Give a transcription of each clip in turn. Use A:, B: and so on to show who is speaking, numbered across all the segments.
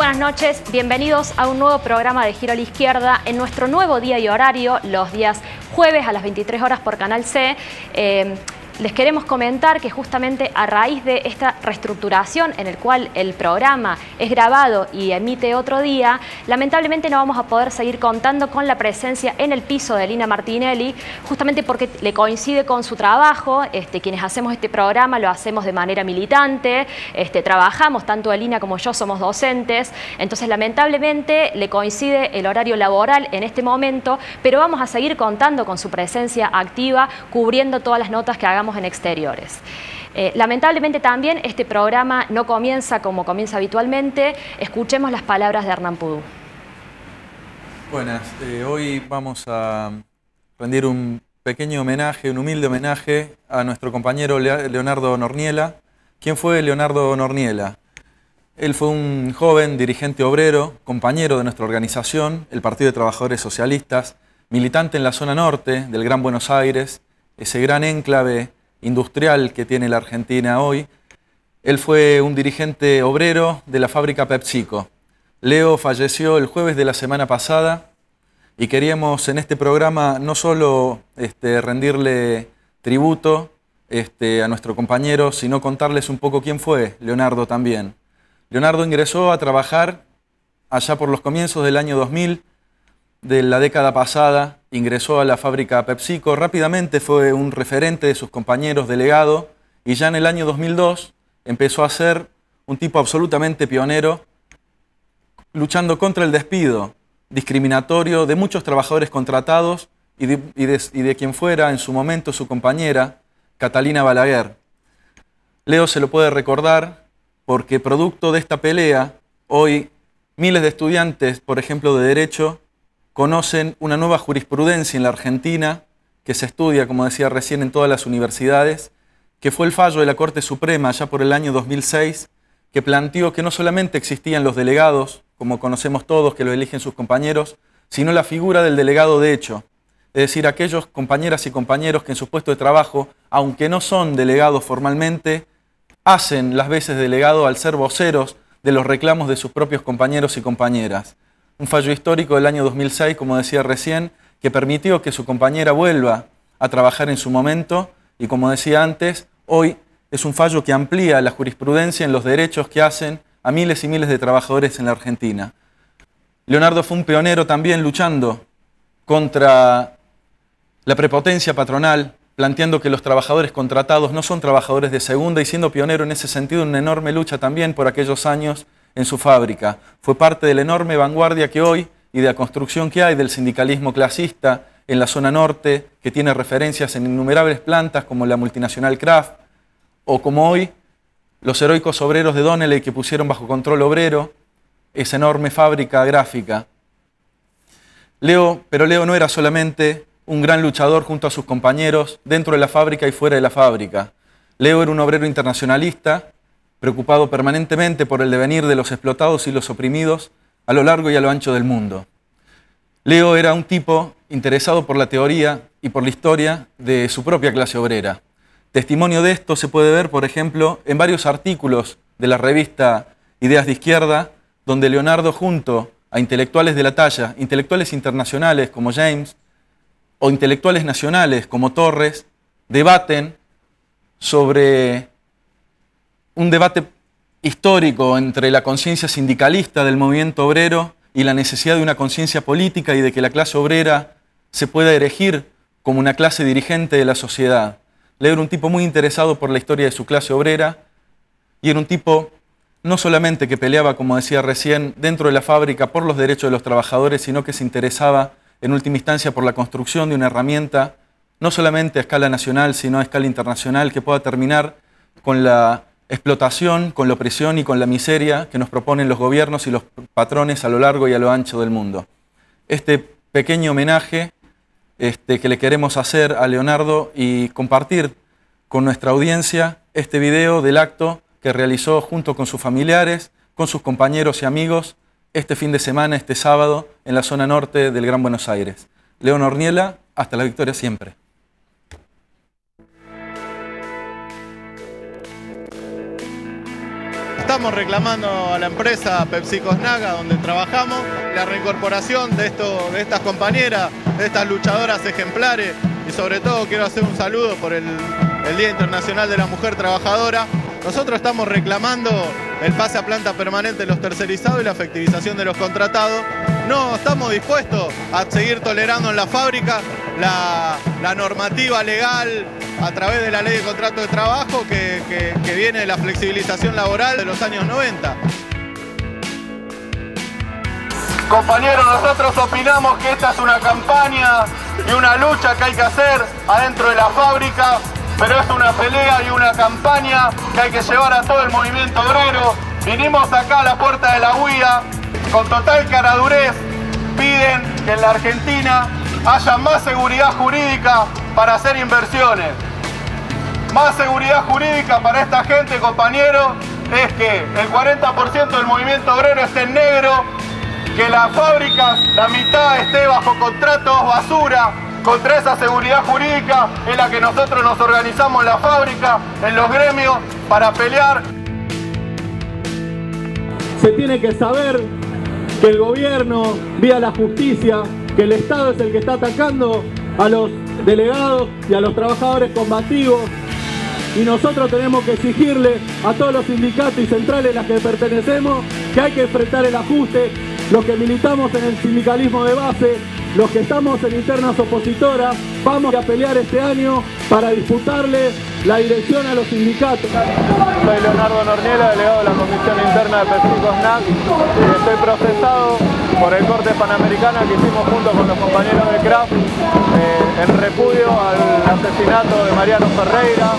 A: buenas noches, bienvenidos a un nuevo programa de Giro a la Izquierda en nuestro nuevo día y horario, los días jueves a las 23 horas por Canal C. Les queremos comentar que justamente a raíz de esta reestructuración en el cual el programa es grabado y emite otro día, lamentablemente no vamos a poder seguir contando con la presencia en el piso de Lina Martinelli, justamente porque le coincide con su trabajo. Quienes hacemos este programa lo hacemos de manera militante, trabajamos, tanto Lina como yo somos docentes, entonces lamentablemente le coincide el horario laboral en este momento, pero vamos a seguir contando con su presencia activa, cubriendo todas las notas que hagamos en exteriores. Lamentablemente también este programa no comienza como comienza habitualmente. Escuchemos las palabras de Hernán Pudú.
B: Buenas, hoy vamos a rendir un pequeño homenaje, un humilde homenaje a nuestro compañero Leonardo Norniela. ¿Quién fue Leonardo Norniela? Él fue un joven dirigente obrero, compañero de nuestra organización, el Partido de Trabajadores Socialistas, militante en la zona norte del Gran Buenos Aires, ese gran enclave industrial que tiene la Argentina hoy. Él fue un dirigente obrero de la fábrica PepsiCo. Leo falleció el jueves de la semana pasada y queríamos en este programa no solo rendirle tributo a nuestro compañero, sino contarles un poco quién fue Leonardo también. Leonardo ingresó a trabajar allá por los comienzos del año 2000, de la década pasada, ingresó a la fábrica PepsiCo, rápidamente fue un referente de sus compañeros, delegado, y ya en el año 2002 empezó a ser un tipo absolutamente pionero, luchando contra el despido discriminatorio de muchos trabajadores contratados y de quien fuera en su momento su compañera, Catalina Balaguer. Leo se lo puede recordar porque producto de esta pelea, hoy miles de estudiantes, por ejemplo de Derecho, conocen una nueva jurisprudencia en la Argentina que se estudia, como decía recién, en todas las universidades, que fue el fallo de la Corte Suprema ya por el año 2006, que planteó que no solamente existían los delegados, como conocemos todos, que lo eligen sus compañeros, sino la figura del delegado de hecho, es decir, aquellos compañeras y compañeros que en su puesto de trabajo, aunque no son delegados formalmente, hacen las veces de delegado al ser voceros de los reclamos de sus propios compañeros y compañeras. Un fallo histórico del año 2006, como decía recién, que permitió que su compañera vuelva a trabajar en su momento y, como decía antes, hoy es un fallo que amplía la jurisprudencia en los derechos que hacen a miles y miles de trabajadores en la Argentina. Leonardo fue un pionero también luchando contra la prepotencia patronal, planteando que los trabajadores contratados no son trabajadores de segunda y siendo pionero en ese sentido en una enorme lucha también por aquellos años en su fábrica. Fue parte de la enorme vanguardia que hoy y de la construcción que hay del sindicalismo clasista en la zona norte, que tiene referencias en innumerables plantas como la multinacional Kraft, o como hoy los heroicos obreros de Donnelley que pusieron bajo control obrero esa enorme fábrica gráfica. Pero Leo no era solamente un gran luchador junto a sus compañeros dentro de la fábrica y fuera de la fábrica. Leo era un obrero internacionalista, preocupado permanentemente por el devenir de los explotados y los oprimidos a lo largo y a lo ancho del mundo. Leo era un tipo interesado por la teoría y por la historia de su propia clase obrera. Testimonio de esto se puede ver, por ejemplo, en varios artículos de la revista Ideas de Izquierda, donde Leonardo, junto a intelectuales de la talla, intelectuales internacionales como James, o intelectuales nacionales como Torres, debaten sobre un debate histórico entre la conciencia sindicalista del movimiento obrero y la necesidad de una conciencia política y de que la clase obrera se pueda erigir como una clase dirigente de la sociedad. Leo era un tipo muy interesado por la historia de su clase obrera y era un tipo no solamente que peleaba, como decía recién, dentro de la fábrica por los derechos de los trabajadores, sino que se interesaba en última instancia por la construcción de una herramienta no solamente a escala nacional, sino a escala internacional que pueda terminar con la explotación, con la opresión y con la miseria que nos proponen los gobiernos y los patrones a lo largo y a lo ancho del mundo. Este pequeño homenaje que le queremos hacer a Leonardo y compartir con nuestra audiencia este video del acto que realizó junto con sus familiares, con sus compañeros y amigos, este fin de semana, este sábado, en la zona norte del Gran Buenos Aires. Leo Norniela, hasta la victoria siempre.
C: estamos reclamando a la empresa PepsiCo Snaga, donde trabajamos, la reincorporación de estas compañeras, de estas luchadoras ejemplares, y sobre todo quiero hacer un saludo por el Día Internacional de la Mujer Trabajadora. Nosotros estamos reclamando el pase a planta permanente de los tercerizados y la efectivización de los contratados. No estamos dispuestos a seguir tolerando en la fábrica la normativa legal a través de la ley de contrato de trabajo que viene de la flexibilización laboral de los años 90.
D: Compañeros, nosotros opinamos que esta es una campaña y una lucha que hay que hacer adentro de la fábrica, pero es una pelea y una campaña que hay que llevar a todo el movimiento obrero. Vinimos acá a la puerta de la UIA, con total caradurez, piden que en la Argentina haya más seguridad jurídica para hacer inversiones. Más seguridad jurídica para esta gente, compañeros, es que el 40% del movimiento obrero esté en negro, que las fábricas, la mitad esté bajo contratos basura. Contra esa seguridad jurídica es la que nosotros nos organizamos en la fábrica, en los gremios, para pelear.
E: Se tiene que saber que el gobierno, vía la justicia, que el Estado es el que está atacando a los delegados y a los trabajadores combativos. Y nosotros tenemos que exigirle a todos los sindicatos y centrales a las que pertenecemos que hay que enfrentar el ajuste, los que militamos en el sindicalismo de base, los que estamos en internas opositoras, vamos a pelear este año para disputarle la dirección a los sindicatos.
F: Soy Leonardo Norniela, delegado de la Comisión Interna de PepsiCo Snaga, y estoy procesado por el corte panamericana que hicimos junto con los compañeros de Kraft en repudio al asesinato de Mariano Ferreira.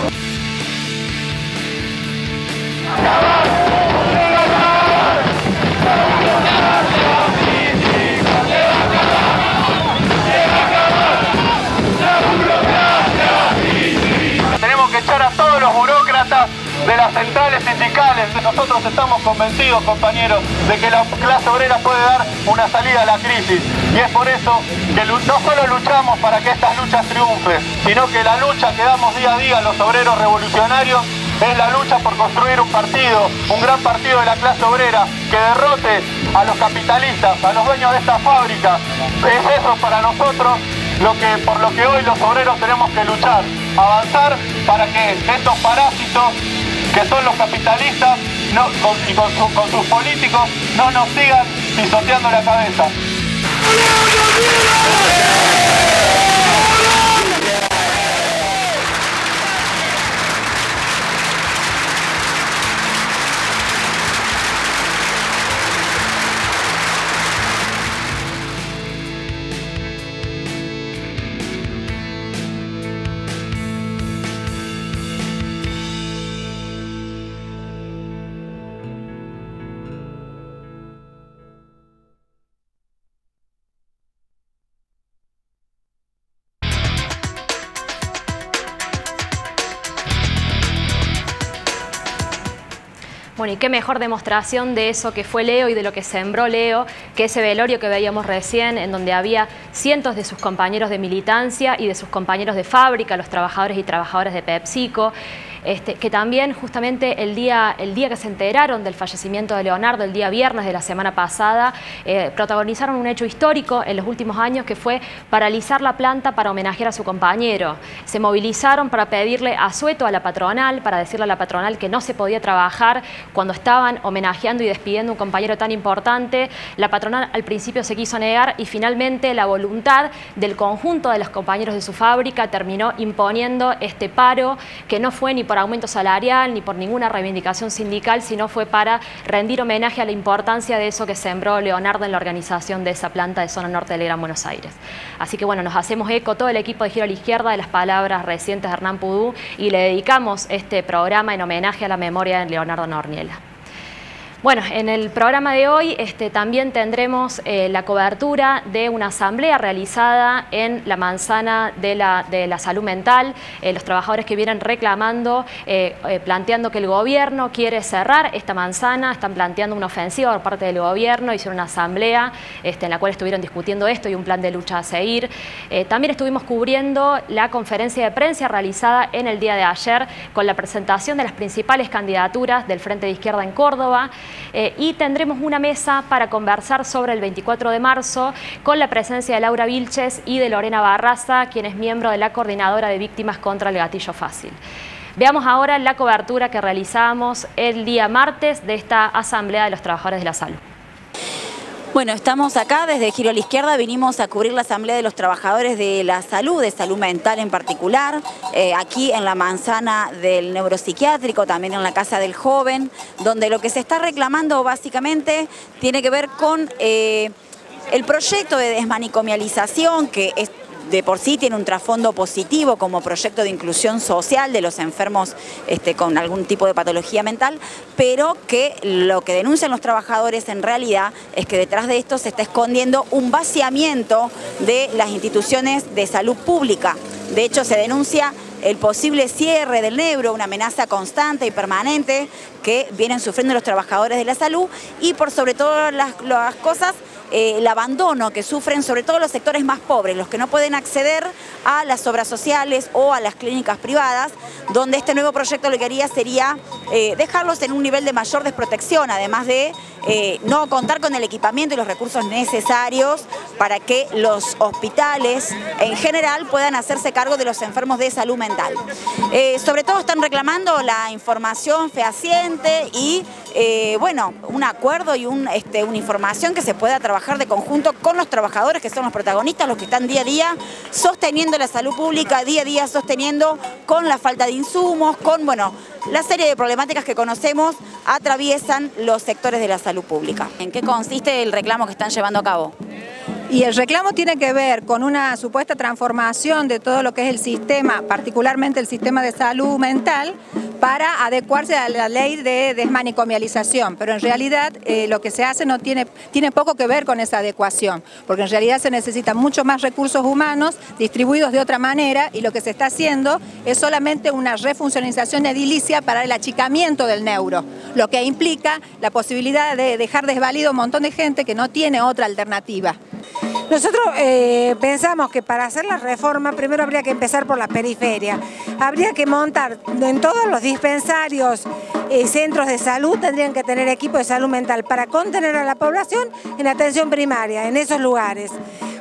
D: Tenemos que echar a todos los burócratas de las centrales sindicales. Nosotros estamos convencidos, compañeros, de que la clase obrera puede dar una salida a la crisis. Y es por eso que no solo luchamos para que estas luchas triunfen, sino que la lucha que damos día a día los obreros revolucionarios es la lucha por construir un partido, un gran partido de la clase obrera que derrote a los capitalistas, a los dueños de esta fábrica. Es eso para nosotros por lo que hoy los obreros tenemos que luchar, avanzar para que estos parásitos que son los capitalistas y con sus políticos no nos sigan pisoteando la cabeza.
A: Bueno, y qué mejor demostración de eso que fue Leo y de lo que sembró Leo, que ese velorio que veíamos recién, en donde había cientos de sus compañeros de militancia y de sus compañeros de fábrica, los trabajadores y trabajadoras de PepsiCo, que también justamente el día que se enteraron del fallecimiento de Leonardo, el día viernes de la semana pasada, protagonizaron un hecho histórico en los últimos años que fue paralizar la planta para homenajear a su compañero. Se movilizaron para pedirle asueto a la patronal, para decirle a la patronal que no se podía trabajar cuando estaban homenajeando y despidiendo a un compañero tan importante. La patronal al principio se quiso negar y finalmente la voluntad del conjunto de los compañeros de su fábrica terminó imponiendo este paro, que no fue ni por aumento salarial ni por ninguna reivindicación sindical, sino fue para rendir homenaje a la importancia de eso que sembró Leonardo en la organización de esa planta de zona norte del Gran Buenos Aires. Así que bueno, nos hacemos eco todo el equipo de Giro a la Izquierda de las palabras recientes de Hernán Pudú y le dedicamos este programa en homenaje a la memoria de Leonardo Norniela. Bueno, en el programa de hoy también tendremos la cobertura de una asamblea realizada en la manzana de la salud mental. Los trabajadores que vienen reclamando, planteando que el gobierno quiere cerrar esta manzana, están planteando una ofensiva por parte del gobierno, hicieron una asamblea en la cual estuvieron discutiendo esto y un plan de lucha a seguir. También estuvimos cubriendo la conferencia de prensa realizada en el día de ayer con la presentación de las principales candidaturas del Frente de Izquierda en Córdoba. Y tendremos una mesa para conversar sobre el 24 de marzo con la presencia de Laura Vilches y de Lorena Barraza, quien es miembro de la Coordinadora de Víctimas contra el Gatillo Fácil. Veamos ahora la cobertura que realizamos el día martes de esta Asamblea de los Trabajadores de la Salud.
G: Bueno, estamos acá desde Giro a la Izquierda, vinimos a cubrir la Asamblea de los Trabajadores de la Salud, de salud mental en particular, aquí en la manzana del neuropsiquiátrico, también en la Casa del Joven, donde lo que se está reclamando básicamente tiene que ver con el proyecto de desmanicomialización que es de por sí tiene un trasfondo positivo como proyecto de inclusión social de los enfermos con algún tipo de patología mental, pero que lo que denuncian los trabajadores en realidad es que detrás de esto se está escondiendo un vaciamiento de las instituciones de salud pública. De hecho, se denuncia el posible cierre del Neuro, una amenaza constante y permanente que vienen sufriendo los trabajadores de la salud y por sobre todas las cosas, el abandono que sufren sobre todo los sectores más pobres, los que no pueden acceder a las obras sociales o a las clínicas privadas, donde este nuevo proyecto lo que haría sería dejarlos en un nivel de mayor desprotección, además de no contar con el equipamiento y los recursos necesarios para que los hospitales en general puedan hacerse cargo de los enfermos de salud mental. Sobre todo están reclamando la información fehaciente y bueno, un acuerdo y una información que se pueda trabajar de conjunto con los trabajadores que son los protagonistas, los que están día a día sosteniendo la salud pública, día a día sosteniendo con la falta de insumos, con la serie de problemáticas que conocemos atraviesan los sectores de la salud pública. ¿En qué consiste el reclamo que están llevando a cabo?
H: Y el reclamo tiene que ver con una supuesta transformación de todo lo que es el sistema, particularmente el sistema de salud mental, para adecuarse a la ley de desmanicomialización. Pero en realidad lo que se hace tiene poco que ver con esa adecuación, porque en realidad se necesitan mucho más recursos humanos distribuidos de otra manera y lo que se está haciendo es solamente una refuncionalización edilicia para el achicamiento del neuro, lo que implica la posibilidad de dejar desvalido a un montón de gente que no tiene otra alternativa.
I: Nosotros pensamos que para hacer la reforma primero habría que empezar por la periferia. Habría que montar en todos los dispensarios y centros de salud, tendrían que tener equipo de salud mental para contener a la población en atención primaria, en esos lugares,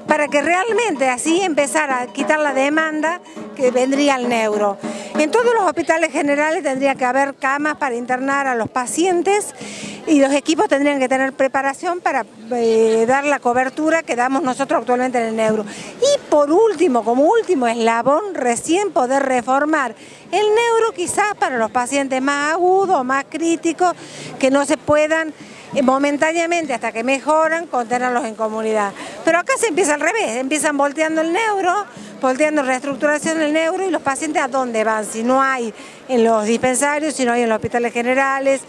I: para que realmente así empezara a quitar la demanda que vendría al neuro. En todos los hospitales generales tendría que haber camas para internar a los pacientes y los equipos tendrían que tener preparación para dar la cobertura que damos nosotros actualmente en el neuro. Y por último, como último eslabón, recién poder reformar el neuro quizás para los pacientes más agudos, más críticos, que no se puedan momentáneamente, hasta que mejoran, contenerlos en comunidad. Pero acá se empieza al revés, empiezan volteando el neuro, volteando reestructuración del neuro y los pacientes ¿a dónde van? Si no hay en los dispensarios, si no hay en los hospitales generales,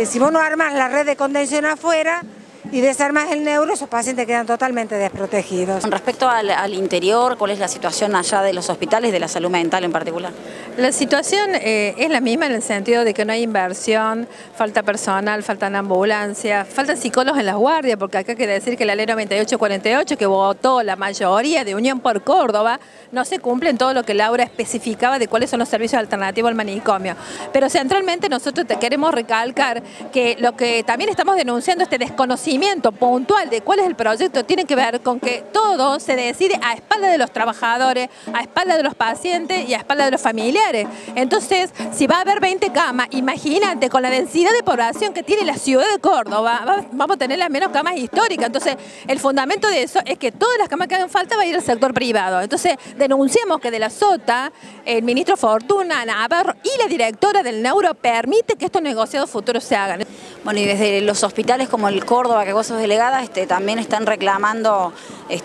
I: si vos no armas la red de contención afuera y desarmas el neuro, esos pacientes quedan totalmente desprotegidos.
G: Con respecto al interior, ¿cuál es la situación allá de los hospitales de la salud mental en particular?
H: La situación es la misma en el sentido de que no hay inversión, falta personal, faltan ambulancias, faltan psicólogos en las guardias, porque acá quiere decir que la ley 9848 que votó la mayoría de Unión por Córdoba no se cumple en todo lo que Laura especificaba de cuáles son los servicios alternativos al manicomio. Pero centralmente nosotros queremos recalcar que lo que también estamos denunciando, este desconocimiento puntual de cuál es el proyecto, tiene que ver con que todo se decide a espaldas de los trabajadores, a espaldas de los pacientes y a espaldas de los familiares. Entonces, si va a haber 20 camas, imagínate, con la densidad de población que tiene la ciudad de Córdoba, vamos a tener las menos camas históricas. Entonces, el fundamento de eso es que todas las camas que hagan falta va a ir al sector privado. Entonces, denunciamos que de la SOTA, el ministro Fortuna Navarro y la directora del Neuro permite que estos negociados futuros se hagan.
G: Bueno, y desde los hospitales como el Córdoba, que vos sos delegada, también están reclamando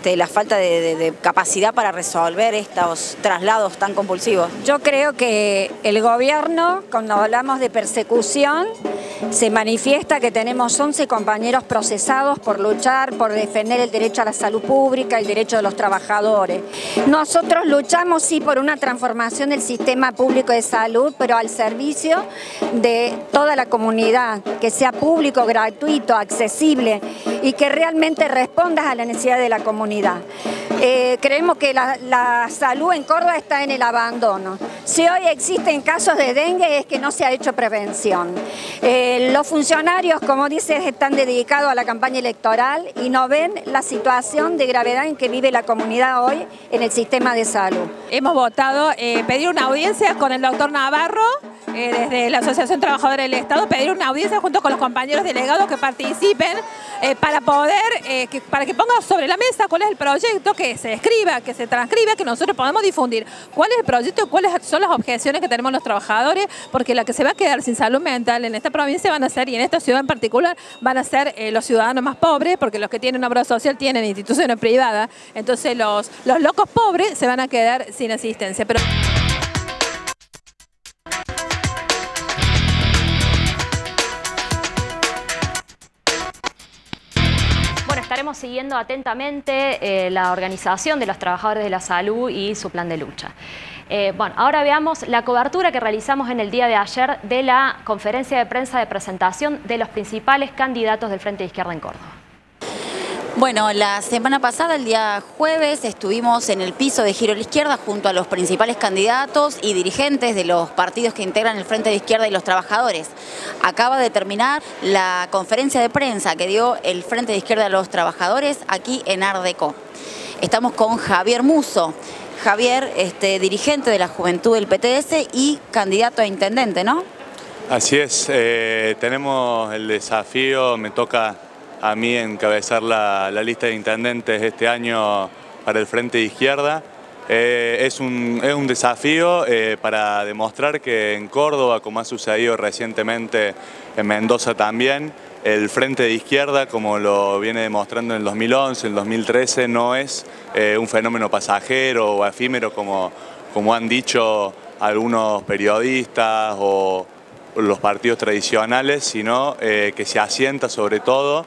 G: la falta de capacidad para resolver estos traslados tan compulsivos.
J: Yo creo que el gobierno, cuando hablamos de persecución, se manifiesta que tenemos 11 compañeros procesados por luchar, por defender el derecho a la salud pública, el derecho de los trabajadores. Nosotros luchamos sí por una transformación del sistema público de salud, pero al servicio de toda la comunidad, que sea público, gratuito, accesible y que realmente responda a la necesidad de la comunidad. Creemos que la salud en Córdoba está en el abandono. Si hoy existen casos de dengue es que no se ha hecho prevención. Los funcionarios, como dices, están dedicados a la campaña electoral y no ven la situación de gravedad en que vive la comunidad hoy en el sistema de salud.
H: Hemos votado pedir una audiencia con el doctor Navarro, desde la Asociación Trabajadora del Estado, pedir una audiencia junto con los compañeros delegados que participen para poder, para que pongan sobre la mesa cuál es el proyecto, que se escriba, que se transcriba, que nosotros podamos difundir cuál es el proyecto y cuáles son las objeciones que tenemos los trabajadores, porque la que se va a quedar sin salud mental en esta provincia van a ser, y en esta ciudad en particular, van a ser los ciudadanos más pobres, porque los que tienen una obra social tienen instituciones privadas, entonces los locos pobres se van a quedar sin asistencia. Pero
A: estaremos siguiendo atentamente la organización de los trabajadores de la salud y su plan de lucha. Bueno, ahora veamos la cobertura que realizamos en el día de ayer de la conferencia de prensa de presentación de los principales candidatos del Frente de Izquierda en Córdoba.
G: Bueno, la semana pasada, el día jueves, estuvimos en el piso de Giro a la Izquierda junto a los principales candidatos y dirigentes de los partidos que integran el Frente de Izquierda y los trabajadores. Acaba de terminar la conferencia de prensa que dio el Frente de Izquierda de los Trabajadores aquí en Ardeco. Estamos con Javier Musso. Javier, dirigente de la Juventud del PTS y candidato a intendente, ¿no?
K: Así es, tenemos el desafío, me toca a mí encabezar la lista de intendentes este año para el Frente de Izquierda. Es un desafío para demostrar que en Córdoba, como ha sucedido recientemente en Mendoza también, el Frente de Izquierda, como lo viene demostrando en el 2011, en el 2013, no es un fenómeno pasajero o efímero como han dicho algunos periodistas o los partidos tradicionales, sino que se asienta sobre todo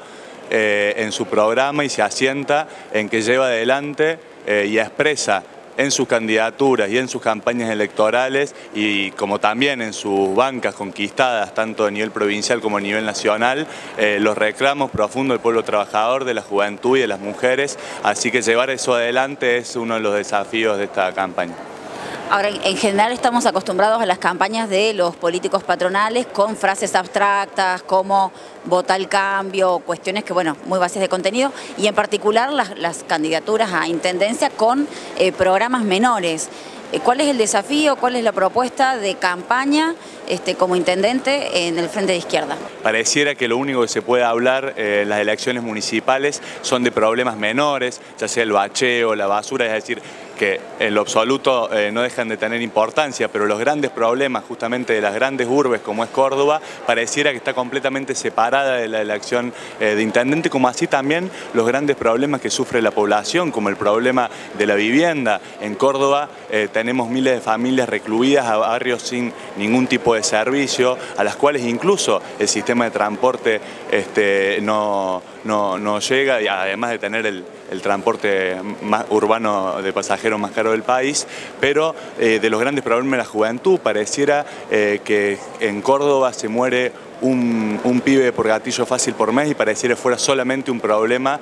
K: en su programa y se asienta en que lleva adelante y expresa en sus candidaturas y en sus campañas electorales y como también en sus bancas conquistadas, tanto a nivel provincial como a nivel nacional, los reclamos profundos del pueblo trabajador, de la juventud y de las mujeres, así que llevar eso adelante es uno de los desafíos de esta campaña.
G: Ahora, en general estamos acostumbrados a las campañas de los políticos patronales con frases abstractas como vota el cambio, cuestiones que, bueno, muy básicas de contenido, y en particular las candidaturas a intendencia con programas menores. ¿Cuál es el desafío, cuál es la propuesta de campaña como intendente en el Frente de Izquierda?
K: Pareciera que lo único que se puede hablar en las elecciones municipales son de problemas menores, ya sea el bacheo, la basura, es decir, que en lo absoluto no dejan de tener importancia, pero los grandes problemas justamente de las grandes urbes como es Córdoba, pareciera que está completamente separada de la elección de intendente, como así también los grandes problemas que sufre la población, como el problema de la vivienda. En Córdoba tenemos miles de familias recluidas a barrios sin ningún tipo de servicio, a las cuales incluso el sistema de transporte no llega, y además de tener el transporte más urbano de pasajeros más caro del país, pero de los grandes problemas de la juventud, pareciera que en Córdoba se muere un pibe por gatillo fácil por mes y pareciera fuera solamente un problema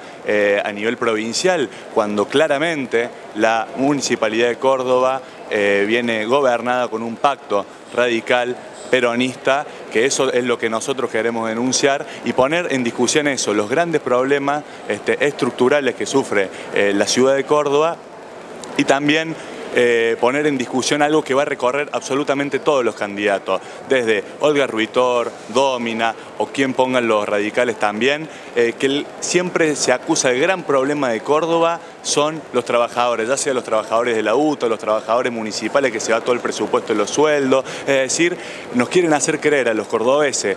K: a nivel provincial, cuando claramente la Municipalidad de Córdoba viene gobernada con un pacto radical peronista, que eso es lo que nosotros queremos denunciar y poner en discusión eso, los grandes problemas estructurales que sufre la ciudad de Córdoba y también poner en discusión algo que va a recorrer absolutamente todos los candidatos, desde Olga Ruitor, Dómina o quién pongan los radicales también, que siempre se acusa el gran problema de Córdoba son los trabajadores, ya sea los trabajadores de la UTO, los trabajadores municipales que se va todo el presupuesto de los sueldos, es decir, nos quieren hacer creer a los cordobeses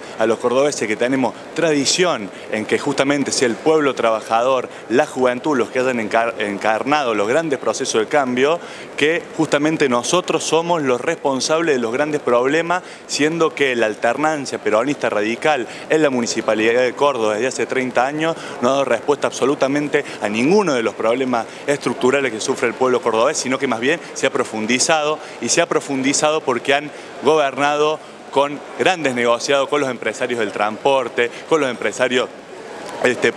K: que tenemos tradición en que justamente sea el pueblo trabajador, la juventud, los que hayan encarnado los grandes procesos de cambio, que justamente nosotros somos los responsables de los grandes problemas, siendo que la alternancia peronista radical en la Municipalidad de Córdoba desde hace 30 años no ha dado respuesta absolutamente a ninguno de los problemas estructurales que sufre el pueblo cordobés, sino que más bien se ha profundizado, y se ha profundizado porque han gobernado con grandes negociados con los empresarios del transporte, con los empresarios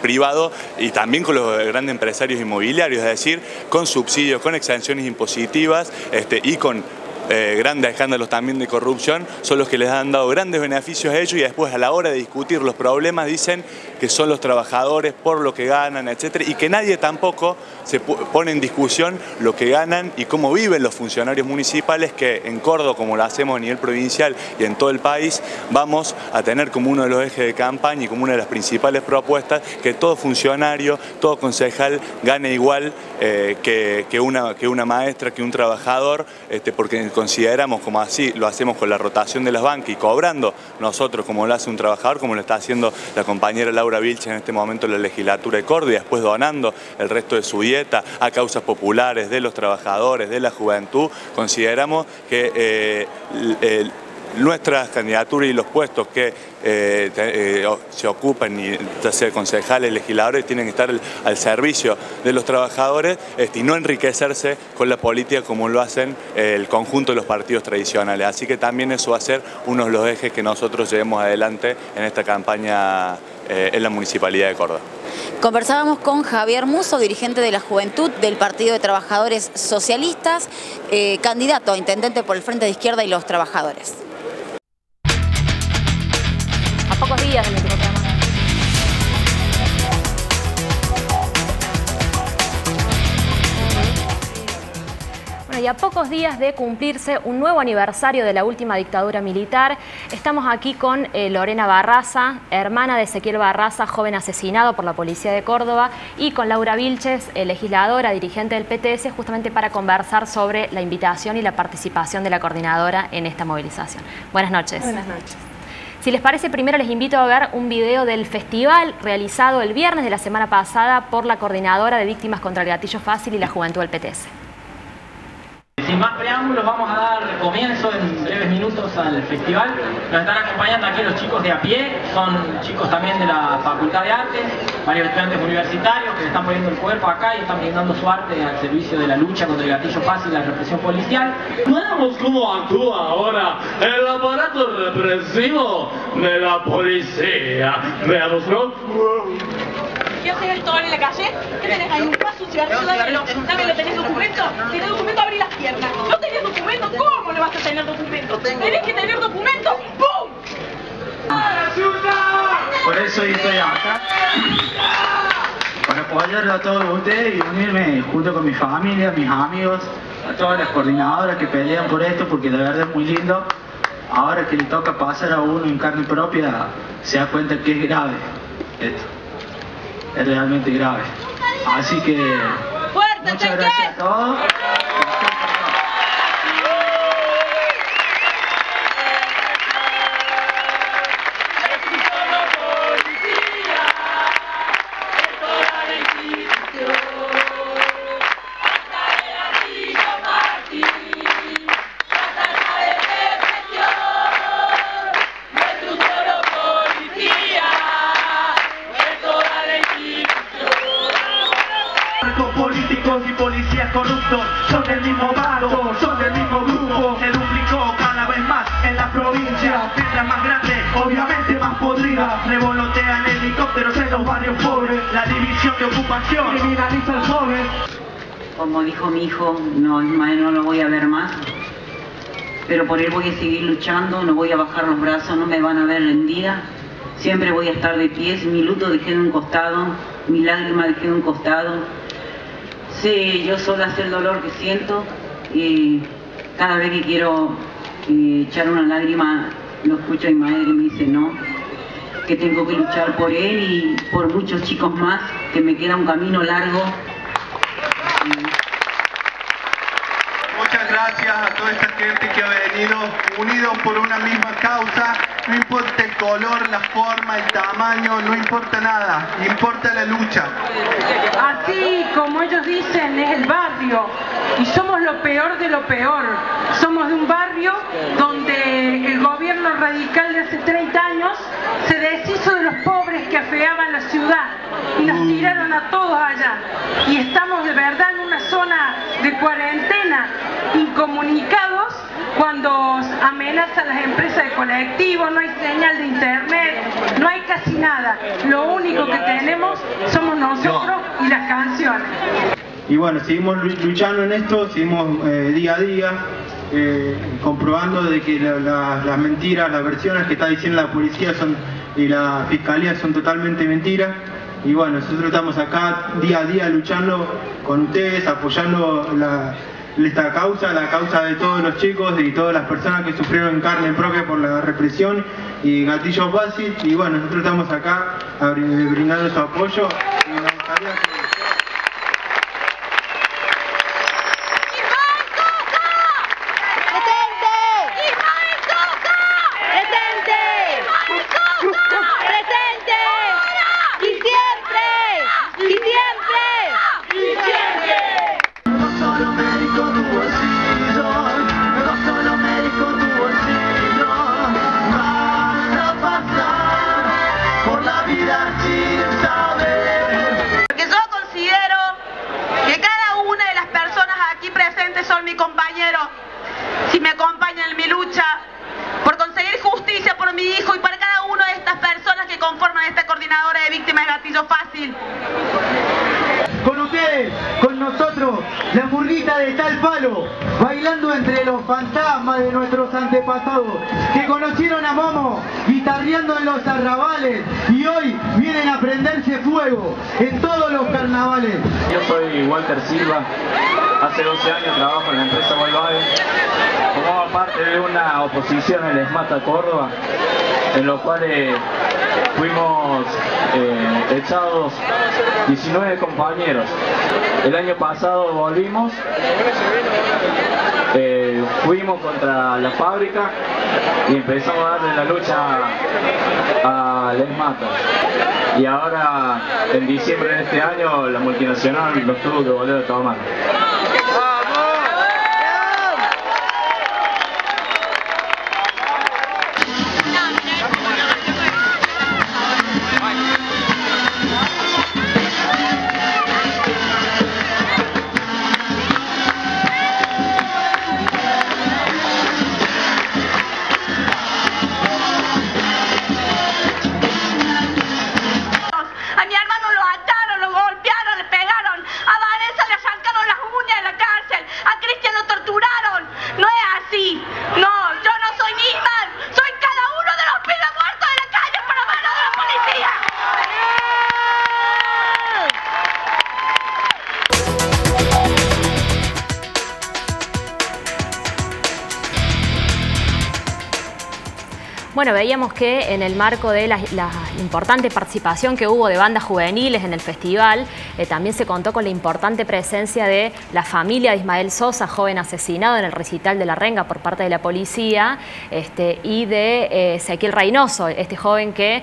K: privado y también con los grandes empresarios inmobiliarios, es decir, con subsidios, con exenciones impositivas y con grandes escándalos también de corrupción, son los que les han dado grandes beneficios a ellos, y después a la hora de discutir los problemas dicen que son los trabajadores por lo que ganan, etcétera, y que nadie tampoco se pone en discusión lo que ganan y cómo viven los funcionarios municipales, que en Córdoba, como lo hacemos a nivel provincial y en todo el país, vamos a tener como uno de los ejes de campaña y como una de las principales propuestas que todo funcionario, todo concejal gane igual que una maestra, que un trabajador, porque consideramos, como así lo hacemos con la rotación de las bancas y cobrando nosotros como lo hace un trabajador, como lo está haciendo la compañera Laura Vilches en este momento en la legislatura de Córdoba, y después donando el resto de su dieta a causas populares de los trabajadores, de la juventud. Consideramos que nuestras candidaturas y los puestos que se ocupan, ya sea concejales, legisladores, tienen que estar al servicio de los trabajadores y no enriquecerse con la política como lo hacen el conjunto de los partidos tradicionales. Así que también eso va a ser uno de los ejes que nosotros llevemos adelante en esta campaña en la Municipalidad de Córdoba.
G: Conversábamos con Javier Musso, dirigente de la Juventud del Partido de Trabajadores Socialistas, candidato a intendente por el Frente de Izquierda y los Trabajadores.
A: A pocos días del programa. Bueno, y a pocos días de cumplirse un nuevo aniversario de la última dictadura militar, estamos aquí con Lorena Barraza, hermana de Ezequiel Barraza, joven asesinado por la policía de Córdoba, y con Laura Vilches, legisladora, dirigente del PTS, justamente para conversar sobre la invitación y la participación de la coordinadora en esta movilización. Buenas noches.
L: Buenas noches.
A: Si les parece, primero les invito a ver un video del festival realizado el viernes de la semana pasada por la Coordinadora de Víctimas contra el Gatillo Fácil y la Juventud del PTS.
L: Sin más preámbulos, vamos a dar comienzo en breves minutos al festival. Nos están acompañando aquí los chicos de a pie, son chicos también de la Facultad de Artes, varios estudiantes universitarios que le están poniendo el cuerpo acá y están brindando su arte al servicio de la lucha contra el gatillo fácil y la represión policial.
M: Veamos cómo actúa ahora el aparato represivo de la policía. Veámoslo.
N: ¿Qué haces el todo en la calle? ¿Qué tenés ahí? Un paso, cigarrillo, dámelo. Dámelo, ¿tenés documento? ¿Tenés documento? Abrí las piernas. ¿No tenés documento? ¿Cómo no vas a tener documento? Tenés que tener documento. ¡Pum!
O: Por eso yo estoy acá, para apoyarlo a todos ustedes y unirme junto con mi familia, mis amigos, a todas las coordinadoras que pelean por esto, porque de verdad es muy lindo. Ahora que le toca pasar a uno en carne propia, se da cuenta que es grave esto. Es realmente grave. Así que muchas gracias a todos.
M: Políticos y policías corruptos son del mismo bando, son del mismo grupo. Se duplicó cada vez más en la provincia. Mientras más grande, obviamente más podrida. Revolotean helicópteros en los barrios pobres. La división de ocupación criminaliza al joven.
P: Como dijo mi hijo, no lo voy a ver más. Pero por él voy a seguir luchando, no voy a bajar los brazos, no me van a ver rendida. Siempre voy a estar de pie. Mi luto dejé de un costado, mi lágrima dejé de un costado. Sí, yo sola sé el dolor que siento y cada vez que quiero echar una lágrima lo escucho a mi madre y me dice no. que tengo que luchar por él y por muchos chicos más, que me queda un camino largo.
M: Muchas gracias a toda esta gente que ha venido unidos por una misma causa. No importa el color, la forma, el tamaño, no importa nada, importa la lucha.
Q: Así como ellos dicen, es el barrio y somos lo peor de lo peor. Somos de un barrio donde el gobierno radical de hace 30 años se deshizo de los pobres que afeaban la ciudad y nos tiraron a todos allá. Y estamos de verdad en una zona de cuarentena, incomunicados, cuando amenazan las empresas de colectivos, no hay señal de internet, no hay casi nada. Lo único que tenemos somos nosotros y las canciones.
R: Y bueno, seguimos luchando en esto, seguimos día a día, comprobando de que las mentiras, las versiones que está diciendo la policía y la fiscalía son totalmente mentiras. Y bueno, nosotros estamos acá día a día luchando con ustedes, apoyando esta causa, la causa de todos los chicos y todas las personas que sufrieron en carne propia por la represión y gatillo fácil. Y bueno, nosotros estamos acá brindando su apoyo. Y nos gustaría
N: son mis compañeros, si me acompañan en mi lucha por conseguir justicia por mi hijo y para cada una de estas personas que conforman esta coordinadora de víctimas de gatillo fácil.
S: Con ustedes, con nosotros, la murguita de tal palo, bailando entre los fantasmas de nuestros antepasados, que conocieron a Momo guitarreando en los arrabales y hoy vienen a prenderse fuego en todos los carnavales.
F: Yo soy Walter Silva, hace 12 años trabajo en la empresa Volkswagen, formaba parte de una oposición en el ESMATA Córdoba, en los cuales fuimos echados 19 compañeros. El año pasado volvimos, fuimos contra la fábrica y empezamos a darle la lucha al ESMATA. Y ahora, en diciembre de este año, la multinacional nos tuvo que volver a tomar.
A: Bueno, veíamos que en el marco de la importante participación que hubo de bandas juveniles en el festival, también se contó con la importante presencia de la familia de Ismael Sosa, joven asesinado en el recital de La Renga por parte de la policía, y de Ezequiel Reynoso, este joven que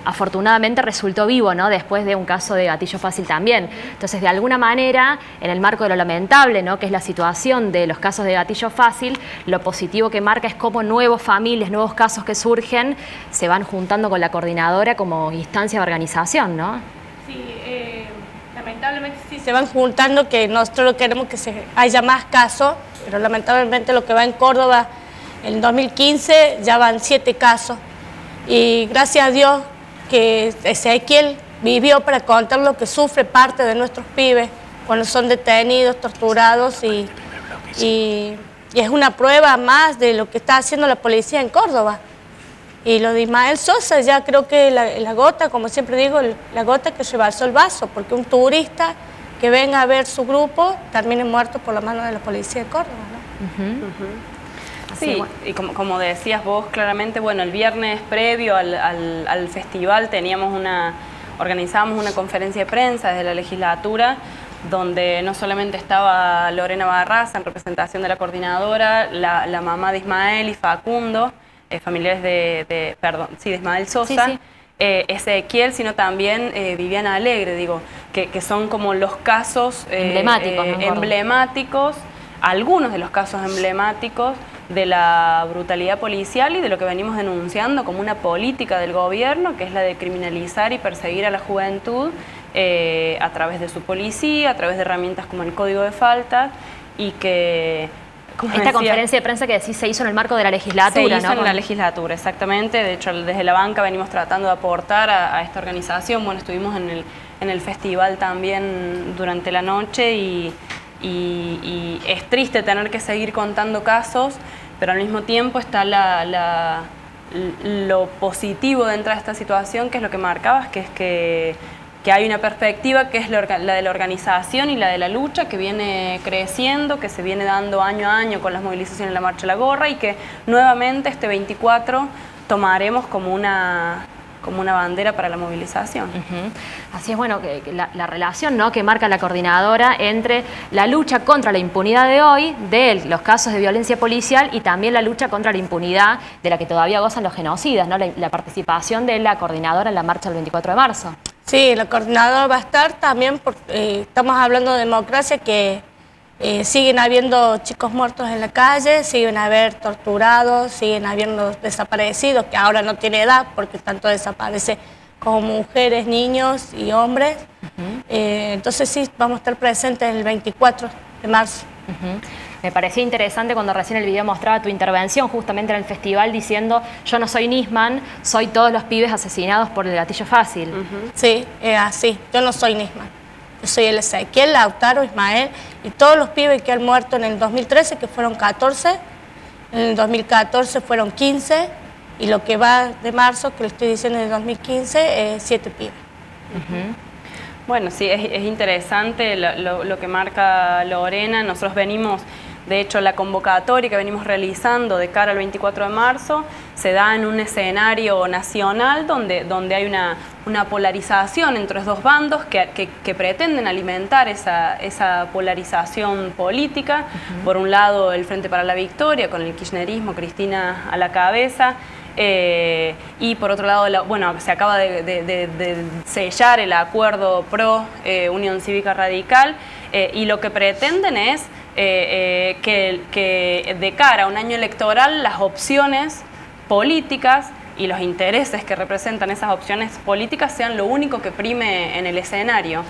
A: afortunadamente resultó vivo, ¿no?, después de un caso de gatillo fácil también. Entonces, de alguna manera, en el marco de lo lamentable, ¿no?, que es la situación de los casos de gatillo fácil, lo positivo que marca es cómo nuevas familias, nuevos casos que surgen, se van juntando con la coordinadora como instancia de organización, ¿no?
T: Sí, lamentablemente sí se van juntando, que nosotros queremos que haya más casos, pero lamentablemente lo que va en Córdoba, en 2015 ya van 7 casos. Y gracias a Dios que Ezequiel vivió para contar lo que sufre parte de nuestros pibes cuando son detenidos, torturados, y es una prueba más de lo que está haciendo la policía en Córdoba. Y lo de Ismael Sosa ya creo que la gota, como siempre digo, la gota que rebalsó el vaso, porque un turista que venga a ver su grupo termine muerto por la mano de la policía de Córdoba, ¿no?
A: Así
U: Sí,
A: bueno.
U: y como decías vos claramente, bueno, el viernes previo al festival organizábamos una conferencia de prensa desde la legislatura, donde no solamente estaba Lorena Barraza en representación de la coordinadora, la mamá de Ismael y Facundo, familiares de Ismael Sosa,
A: Sí.
U: Ezequiel, sino también Viviana Alegre, digo, que son como los casos emblemáticos, algunos de los casos emblemáticos de la brutalidad policial y de lo que venimos denunciando como una política del gobierno, que es la de criminalizar y perseguir a la juventud a través de su policía, a través de herramientas como el Código de Faltas, y que...
A: Esta conferencia de prensa que decís se hizo en el marco de la legislatura,
U: ¿no? En la legislatura, exactamente. De hecho, desde la banca venimos tratando de aportar a esta organización. Bueno, estuvimos en el festival también durante la noche y es triste tener que seguir contando casos, pero al mismo tiempo está lo positivo dentro de esta situación, que es lo que marcabas, que es que hay una perspectiva que es la de la organización y la de la lucha, que viene creciendo, que se viene dando año a año con las movilizaciones en la Marcha de la Gorra, y que nuevamente este 24 tomaremos como una bandera para la movilización.
A: Así es, bueno, que la relación, ¿no?, que marca la coordinadora entre la lucha contra la impunidad de hoy, de los casos de violencia policial, y también la lucha contra la impunidad de la que todavía gozan los genocidas, ¿no? La participación de la coordinadora en la marcha del 24 de marzo.
T: Sí, la coordinadora va a estar también, porque estamos hablando de democracia, que siguen habiendo chicos muertos en la calle, siguen haber torturados, siguen habiendo desaparecidos, que ahora no tiene edad porque tanto desaparece como mujeres, niños y hombres. Entonces sí, vamos a estar presentes el 24 de marzo.
A: Me parecía interesante cuando recién el video mostraba tu intervención justamente en el festival diciendo: yo no soy Nisman, soy todos los pibes asesinados por el gatillo fácil.
T: Sí, es así, yo no soy Nisman. Yo soy el Ezequiel, Lautaro, Ismael y todos los pibes que han muerto en el 2013, que fueron 14, en el 2014 fueron 15, y lo que va de marzo, que le estoy diciendo, en el 2015, 7 pibes.
U: Bueno, sí, es interesante lo que marca Lorena. Nosotros venimos, de hecho, la convocatoria que venimos realizando de cara al 24 de marzo se da en un escenario nacional donde hay una polarización entre los dos bandos que pretenden alimentar esa polarización política. Por un lado, el Frente para la Victoria, con el kirchnerismo, Cristina a la cabeza, y por otro lado, se acaba de sellar el acuerdo pro Unión Cívica Radical, y lo que pretenden es que de cara a un año electoral las opciones políticas y los intereses que representan esas opciones políticas sean lo único que prime en el escenario.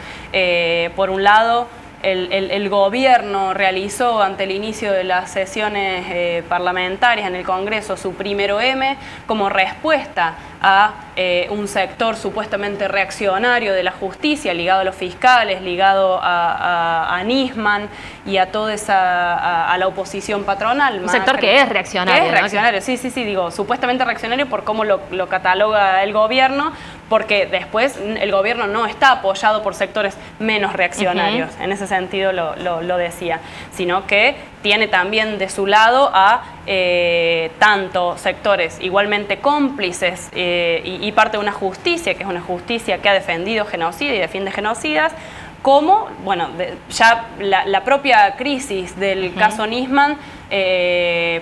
U: Por un lado, el gobierno realizó ante el inicio de las sesiones parlamentarias en el Congreso su primero M como respuesta a un sector supuestamente reaccionario de la justicia, ligado a los fiscales, ligado a Nisman y a toda a la oposición patronal.
A: Un sector que es reaccionario.
U: Que es reaccionario, sí, digo, supuestamente reaccionario por cómo lo cataloga el gobierno, porque después el gobierno no está apoyado por sectores menos reaccionarios, en ese sentido lo decía, sino que tiene también de su lado a tanto sectores igualmente cómplices y parte de una justicia, que es una justicia que ha defendido genocidio y defiende genocidas, como, bueno, ya la propia crisis del caso Nisman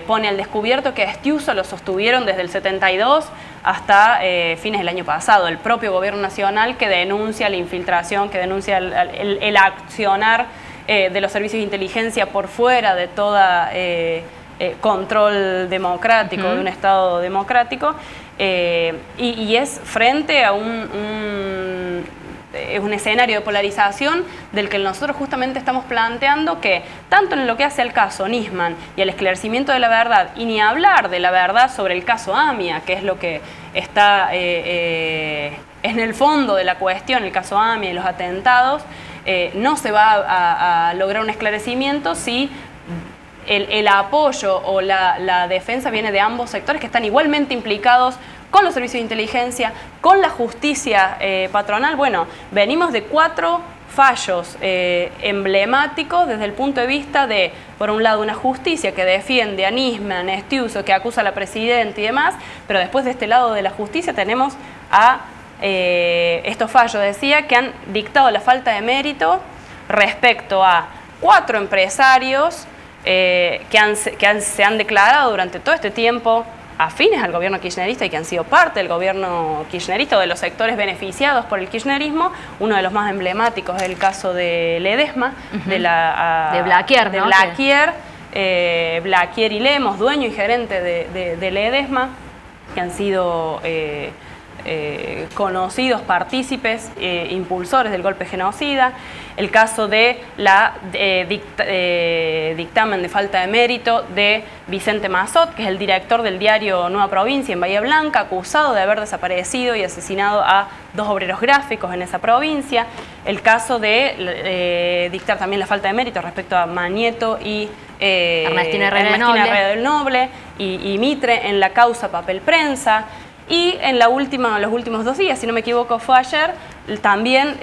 U: pone al descubierto que a Estiuso lo sostuvieron desde el 72 hasta fines del año pasado. El propio gobierno nacional que denuncia la infiltración, que denuncia el accionar de los servicios de inteligencia por fuera de toda control democrático, de un Estado democrático, y es frente a es un escenario de polarización del que nosotros justamente estamos planteando que, tanto en lo que hace al caso Nisman y el esclarecimiento de la verdad, y ni hablar de la verdad sobre el caso AMIA, que es lo que está en el fondo de la cuestión, el caso AMIA y los atentados, no se va a lograr un esclarecimiento si el apoyo o la defensa viene de ambos sectores que están igualmente implicados con los servicios de inteligencia, con la justicia patronal. Bueno, venimos de 4 fallos emblemáticos desde el punto de vista de, por un lado, una justicia que defiende a Nisman, a Estiuso, que acusa a la presidenta y demás, pero después de este lado de la justicia tenemos a estos fallos, decía, que han dictado la falta de mérito respecto a 4 empresarios se han declarado durante todo este tiempo afines al gobierno kirchnerista y que han sido parte del gobierno kirchnerista o de los sectores beneficiados por el kirchnerismo. Uno de los más emblemáticos es el caso de Ledesma, de
A: Blaquier, ¿no?
U: Blaquier y Lemos, dueño y gerente de Ledesma, que han sido conocidos partícipes, impulsores del golpe genocida. El caso de dictamen de falta de mérito de Vicente Mazot, que es el director del diario Nueva Provincia en Bahía Blanca, acusado de haber desaparecido y asesinado a 2 obreros gráficos en esa provincia. El caso de dictar también la falta de mérito respecto a Manieto y
A: Ernestina Herrera
U: del Noble y Mitre en la causa Papel Prensa. Y en los últimos 2 días, si no me equivoco fue ayer, también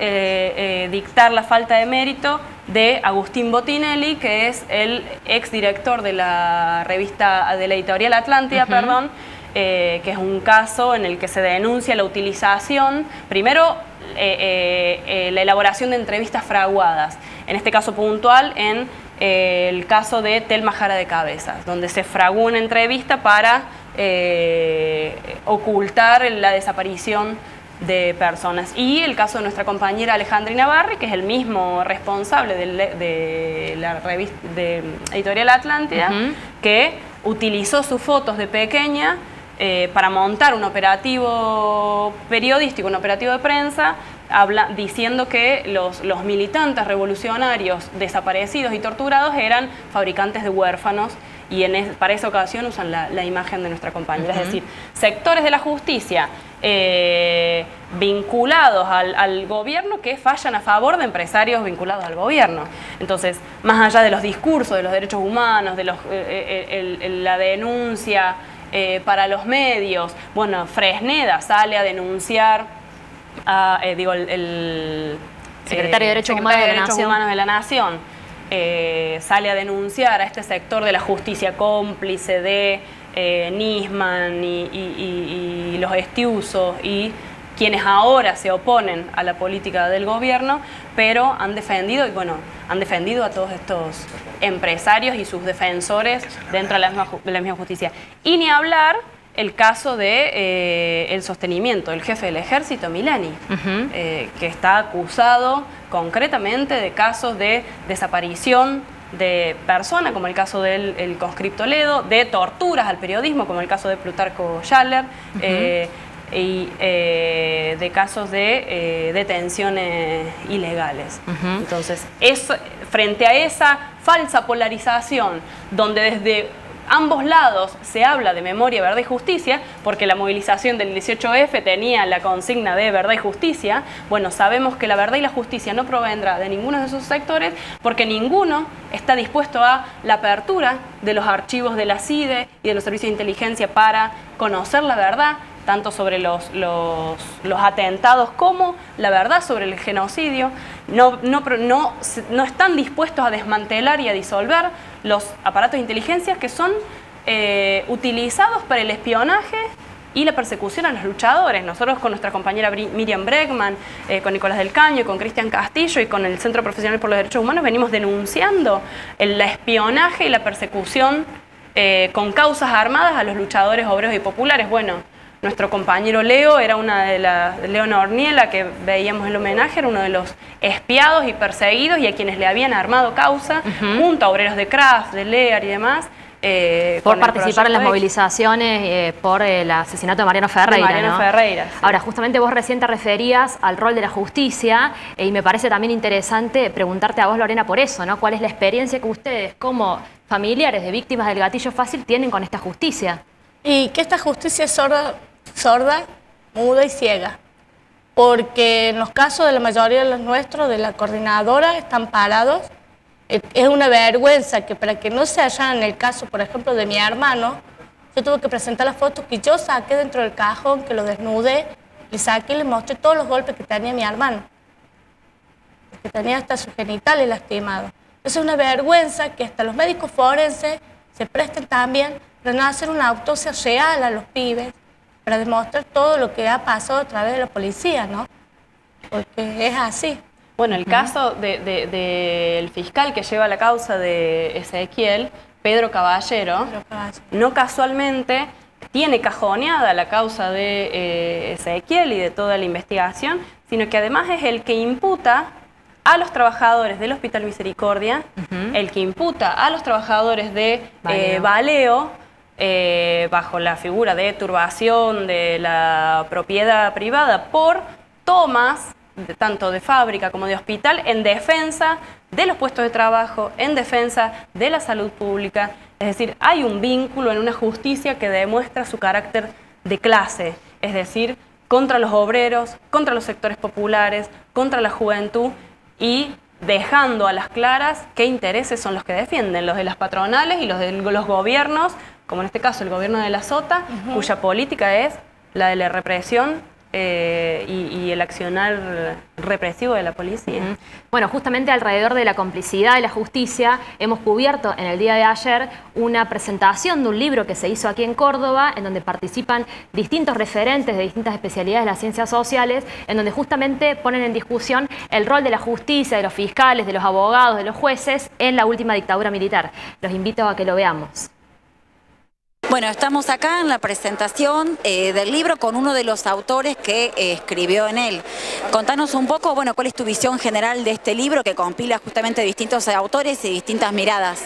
U: dictar la falta de mérito de Agustín Botinelli, que es el exdirector de la revista, de la editorial Atlántida, que es un caso en el que se denuncia la utilización, primero la elaboración de entrevistas fraguadas, en este caso puntual en el caso de Telma Jara de Cabezas, donde se fraguó una entrevista para ocultar la desaparición de personas. Y el caso de nuestra compañera Alejandrina Barri, que es el mismo responsable de la revista de Editorial Atlántida, que utilizó sus fotos de pequeña para montar un operativo periodístico, un operativo de prensa, diciendo que los militantes revolucionarios desaparecidos y torturados eran fabricantes de huérfanos, y para esa ocasión usan la imagen de nuestra compañera. Es decir, sectores de la justicia vinculados al gobierno que fallan a favor de empresarios vinculados al gobierno. Entonces, más allá de los discursos de los derechos humanos, de la denuncia para los medios, bueno, Fresneda sale a denunciar el
A: secretario de Derechos
U: Humanos de la Nación. Sale a denunciar a este sector de la justicia cómplice de Nisman y los Estiusos y quienes ahora se oponen a la política del gobierno, pero han defendido a todos estos empresarios y sus defensores dentro de la misma justicia. Y ni hablar el caso de el sostenimiento del jefe del ejército, Milani, que está acusado concretamente de casos de desaparición de personas, como el caso del conscripto Ledo, de torturas al periodismo, como el caso de Plutarco Schaller, y de casos de detenciones ilegales. Entonces, frente a esa falsa polarización, donde desde ambos lados se habla de memoria, verdad y justicia, porque la movilización del 18F tenía la consigna de verdad y justicia. Bueno, sabemos que la verdad y la justicia no provendrá de ninguno de esos sectores, porque ninguno está dispuesto a la apertura de los archivos de la CIDE y de los servicios de inteligencia para conocer la verdad, tanto sobre los atentados como la verdad sobre el genocidio. No están dispuestos a desmantelar y a disolver los aparatos de inteligencia que son utilizados para el espionaje y la persecución a los luchadores. Nosotros con nuestra compañera Miriam Bregman, con Nicolás del Caño, con Cristian Castillo y con el Centro Profesional por los Derechos Humanos venimos denunciando el espionaje y la persecución con causas armadas a los luchadores obreros y populares. Bueno, nuestro compañero Leo era Leo Norniela, que veíamos el homenaje, era uno de los espiados y perseguidos y a quienes le habían armado causa, junto a obreros de Kraft, de Lear y demás.
A: Por participar en las movilizaciones por el asesinato de Mariano Ferreira. ¿no?
U: Ferreira, sí.
A: Ahora, justamente vos recién te referías al rol de la justicia y me parece también interesante preguntarte a vos, Lorena, por eso, ¿no? ¿Cuál es la experiencia que ustedes, como familiares de víctimas del gatillo fácil, tienen con esta justicia?
T: Y que esta justicia es sorda, muda y ciega. Porque en los casos de la mayoría de los nuestros, de la coordinadora, están parados. Es una vergüenza que para que no se hayan en el caso, por ejemplo, de mi hermano, yo tuve que presentar las fotos que yo saqué dentro del cajón, que lo desnudé, le saqué y le mostré todos los golpes que tenía mi hermano. que tenía hasta sus genitales lastimados. Es una vergüenza que hasta los médicos forenses se presten también para no hacer una autopsia real a los pibes, para demostrar todo lo que ha pasado a través de la policía, ¿no? Porque es así.
U: Bueno, el caso del fiscal que lleva la causa de Ezequiel, Pedro Caballero, no casualmente tiene cajoneada la causa de Ezequiel y de toda la investigación, sino que además es el que imputa a los trabajadores del Hospital Misericordia, el que imputa a los trabajadores de Valeo, bajo la figura de turbación de la propiedad privada por tomas, tanto de fábrica como de hospital, en defensa de los puestos de trabajo, en defensa de la salud pública. Es decir, hay un vínculo en una justicia que demuestra su carácter de clase, es decir, contra los obreros, contra los sectores populares, contra la juventud, y dejando a las claras qué intereses son los que defienden, los de las patronales y los de los gobiernos, como en este caso el gobierno de la Sota, cuya política es la de la represión y el accionar represivo de la policía.
A: Bueno, justamente alrededor de la complicidad de la justicia hemos cubierto en el día de ayer una presentación de un libro que se hizo aquí en Córdoba, en donde participan distintos referentes de distintas especialidades de las ciencias sociales, en donde justamente ponen en discusión el rol de la justicia, de los fiscales, de los abogados, de los jueces en la última dictadura militar. Los invito a que lo veamos.
G: Bueno, estamos acá en la presentación del libro con uno de los autores que escribió en él. Contanos un poco, bueno, cuál es tu visión general de este libro que compila justamente distintos autores y distintas miradas.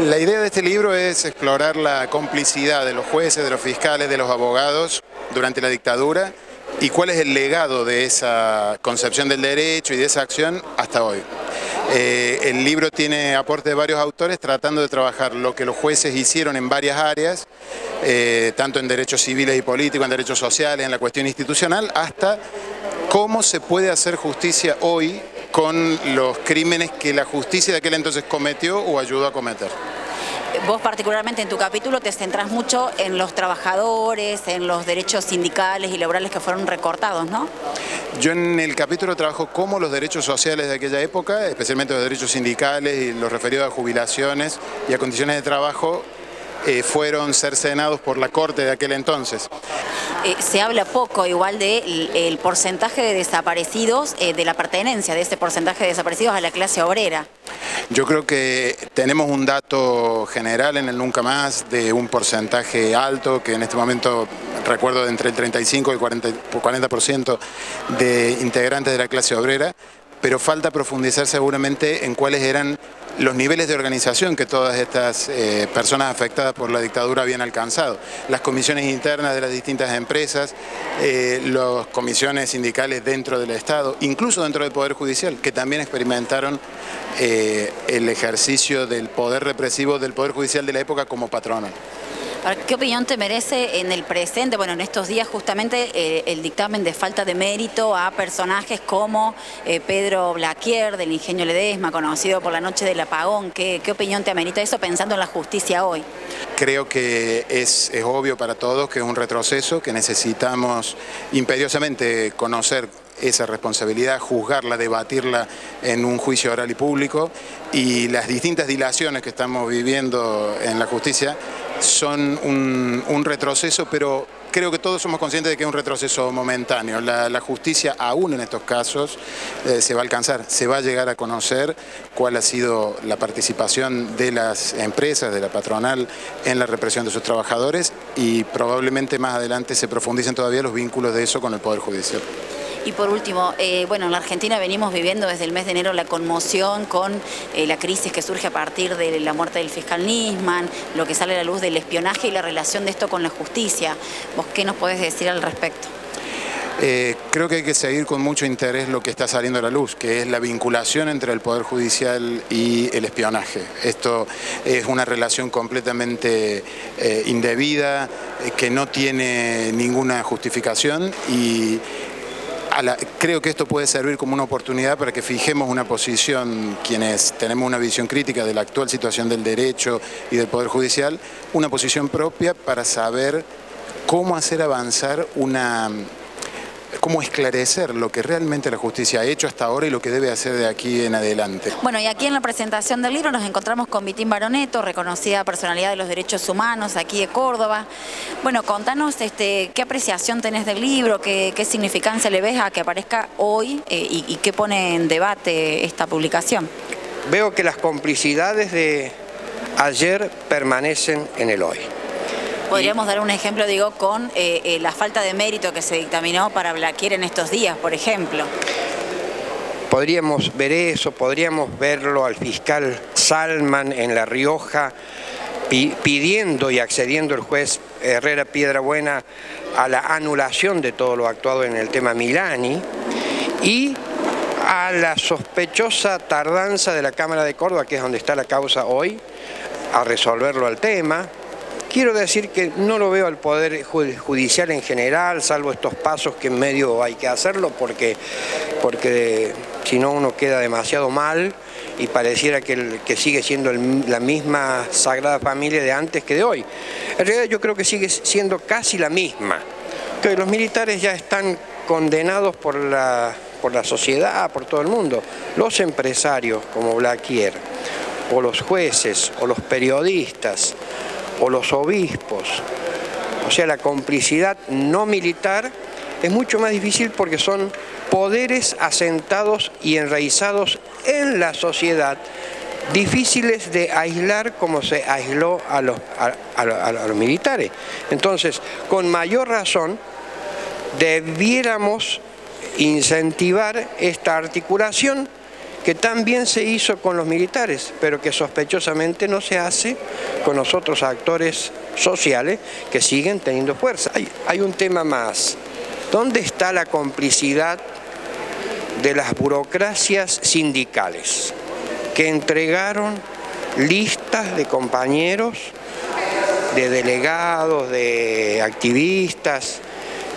B: La idea de este libro es explorar la complicidad de los jueces, de los fiscales, de los abogados durante la dictadura y cuál es el legado de esa concepción del derecho y de esa acción hasta hoy. El libro tiene aporte de varios autores tratando de trabajar lo que los jueces hicieron en varias áreas, tanto en derechos civiles y políticos, en derechos sociales, en la cuestión institucional, hasta cómo se puede hacer justicia hoy con los crímenes que la justicia de aquel entonces cometió o ayudó a cometer.
G: Vos particularmente en tu capítulo te centrás mucho en los trabajadores, en los derechos sindicales y laborales que fueron recortados, ¿no?
B: Yo en el capítulo trabajo cómo los derechos sociales de aquella época, especialmente los derechos sindicales y los referidos a jubilaciones y a condiciones de trabajo, fueron cercenados por la Corte de aquel entonces.
G: Se habla poco igual del porcentaje de desaparecidos, de la pertenencia de ese porcentaje de desaparecidos a la clase obrera.
B: Yo creo que tenemos un dato general en el Nunca Más de un porcentaje alto, que en este momento recuerdo de entre el 35 y el 40% de integrantes de la clase obrera, pero falta profundizar seguramente en cuáles eran los niveles de organización que todas estas personas afectadas por la dictadura habían alcanzado. Las comisiones internas de las distintas empresas, las comisiones sindicales dentro del Estado, incluso dentro del Poder Judicial, que también experimentaron el ejercicio del poder represivo del Poder Judicial de la época como patronal.
G: ¿Qué opinión te merece en el presente, bueno, en estos días justamente el dictamen de falta de mérito a personajes como Pedro Blaquier del Ingenio Ledesma, conocido por la noche del apagón? ¿Qué opinión te amerita eso pensando en la justicia hoy?
B: Creo que es obvio para todos que es un retroceso, que necesitamos imperiosamente conocer esa responsabilidad, juzgarla, debatirla en un juicio oral y público, y las distintas dilaciones que estamos viviendo en la justicia son un retroceso, pero creo que todos somos conscientes de que es un retroceso momentáneo. La justicia, aún en estos casos, se va a alcanzar, se va a llegar a conocer cuál ha sido la participación de las empresas, de la patronal, en la represión de sus trabajadores, y probablemente más adelante se profundicen todavía los vínculos de eso con el Poder Judicial.
G: Y por último, bueno, en la Argentina venimos viviendo desde el mes de enero la conmoción con la crisis que surge a partir de la muerte del fiscal Nisman, lo que sale a la luz del espionaje y la relación de esto con la justicia. ¿Vos qué nos podés decir al respecto?
B: Creo que hay que seguir con mucho interés lo que está saliendo a la luz, que es la vinculación entre el Poder Judicial y el espionaje. Esto es una relación completamente indebida, que no tiene ninguna justificación, y creo que esto puede servir como una oportunidad para que fijemos una posición, quienes tenemos una visión crítica de la actual situación del derecho y del Poder Judicial, una posición propia para saber cómo hacer avanzar cómo esclarecer lo que realmente la justicia ha hecho hasta ahora y lo que debe hacer de aquí en adelante.
G: Bueno, y aquí en la presentación del libro nos encontramos con Vitín Baroneto, reconocida personalidad de los derechos humanos aquí de Córdoba. Bueno, contanos qué apreciación tenés del libro, qué significancia le ves a que aparezca hoy y qué pone en debate esta publicación.
C: Veo que las complicidades de ayer permanecen en el hoy.
G: Podríamos dar un ejemplo, digo, con la falta de mérito que se dictaminó para Blaquier en estos días, por ejemplo.
C: Podríamos ver eso, podríamos verlo al fiscal Salman en La Rioja pidiendo y accediendo el juez Herrera Piedrabuena a la anulación de todo lo actuado en el tema Milani y a la sospechosa tardanza de la Cámara de Córdoba, que es donde está la causa hoy, a resolverlo al tema. Quiero decir que no lo veo al Poder Judicial en general, salvo estos pasos que en medio hay que hacerlo, porque si no uno queda demasiado mal y pareciera que sigue siendo la misma Sagrada Familia de antes que de hoy. En realidad yo creo que sigue siendo casi la misma, que los militares ya están condenados por la sociedad, por todo el mundo. Los empresarios como Blaquier, o los jueces, o los periodistas, o los obispos, o sea, la complicidad no militar es mucho más difícil porque son poderes asentados y enraizados en la sociedad, difíciles de aislar como se aisló a los militares. Entonces, con mayor razón, debiéramos incentivar esta articulación que también se hizo con los militares, pero que sospechosamente no se hace con los otros actores sociales que siguen teniendo fuerza. Hay un tema más. ¿Dónde está la complicidad de las burocracias sindicales que entregaron listas de compañeros, de delegados, de activistas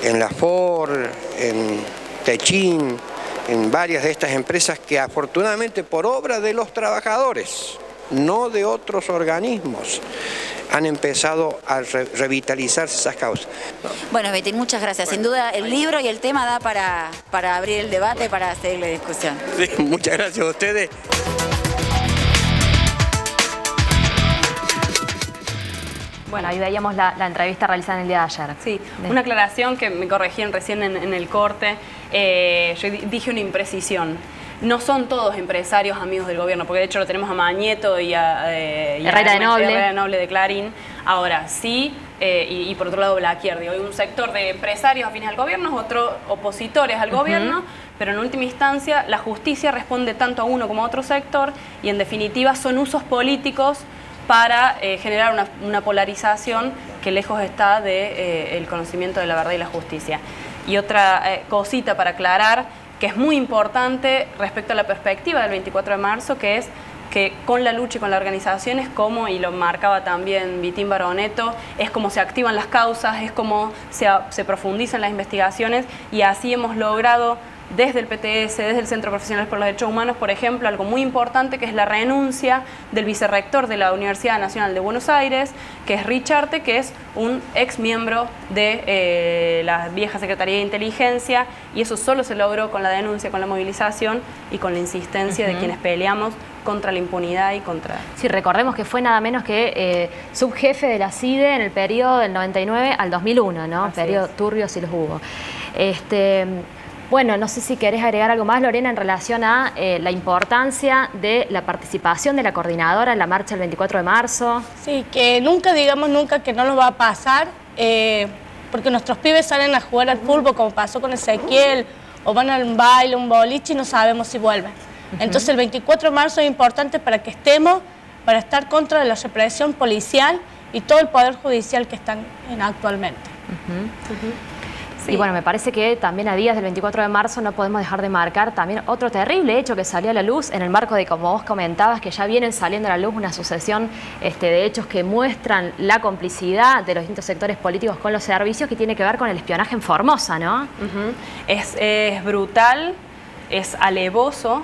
C: en la FOR, en Techín, en varias de estas empresas que afortunadamente por obra de los trabajadores, no de otros organismos, han empezado a revitalizarse esas causas.
G: Bueno, Vitín, muchas gracias. Sin duda el libro y el tema da para abrir el debate, para seguir la discusión.
C: Sí, muchas gracias a ustedes.
A: Bueno, ahí veíamos la entrevista realizada en el día de ayer.
U: Sí, una aclaración que me corregían recién en el corte. Yo dije una imprecisión. No son todos empresarios amigos del gobierno, porque de hecho lo tenemos a Mañeto y a
A: Herrera de
U: Noble de Clarín. Ahora sí, y por otro lado Blaquier. Hay un sector de empresarios afines al gobierno, otros opositores al gobierno, pero en última instancia la justicia responde tanto a uno como a otro sector y en definitiva son usos políticos para generar una polarización que lejos está del conocimiento de la verdad y la justicia. Y otra cosita para aclarar, que es muy importante respecto a la perspectiva del 24 de marzo, que es que con la lucha y con la organización es como, y lo marcaba también Vitín Baroneto, es como se activan las causas, es como se profundizan las investigaciones y así hemos logrado desde el PTS, desde el Centro Profesional por los Derechos Humanos, por ejemplo, algo muy importante que es la renuncia del vicerrector de la Universidad Nacional de Buenos Aires, que es Richarte, que es un ex miembro de la vieja Secretaría de Inteligencia, y eso solo se logró con la denuncia, con la movilización y con la insistencia de quienes peleamos contra la impunidad y contra...
A: Sí, recordemos que fue nada menos que subjefe de la CIDE en el periodo del 99 al 2001, ¿no?
U: Así
A: periodo
U: es.
A: turbio si los hubo. Bueno, no sé si querés agregar algo más, Lorena, en relación a la importancia de la participación de la coordinadora en la marcha del 24 de marzo.
T: Sí, que nunca digamos nunca que no nos va a pasar, porque nuestros pibes salen a jugar al fútbol como pasó con Ezequiel, o van a un baile, un boliche y no sabemos si vuelven. Entonces el 24 de marzo es importante para que estemos, para estar contra la represión policial y todo el poder judicial que están actualmente.
A: Sí. Y bueno, me parece que también a días del 24 de marzo no podemos dejar de marcar también otro terrible hecho que salió a la luz en el marco de, como vos comentabas, que ya vienen saliendo a la luz una sucesión de hechos que muestran la complicidad de los distintos sectores políticos con los servicios, que tiene que ver con el espionaje en Formosa, ¿no?
U: Es brutal, es alevoso,